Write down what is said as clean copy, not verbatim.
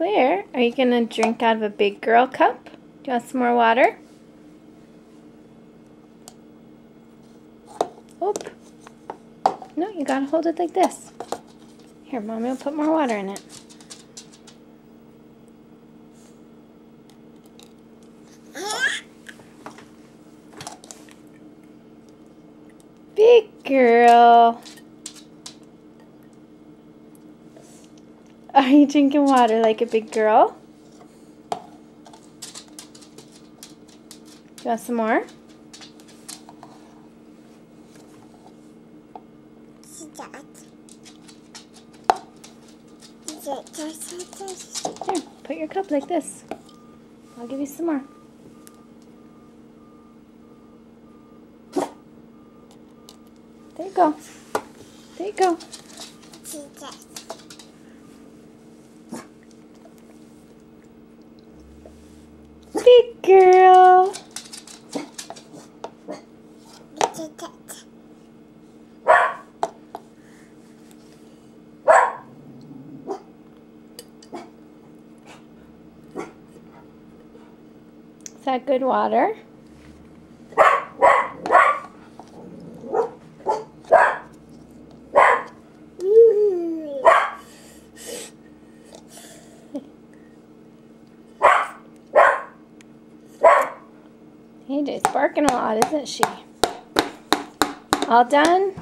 Claire, are you going to drink out of a big girl cup? Do you want some more water? Oop. No, you got to hold it like this. Here, Mommy will put more water in it. Big girl. Are you drinking water like a big girl? Do you want some more? Here, put your cup like this. I'll give you some more. There you go. There you go. Big girl. Is that good water? AJ's barking a lot, isn't she? All done?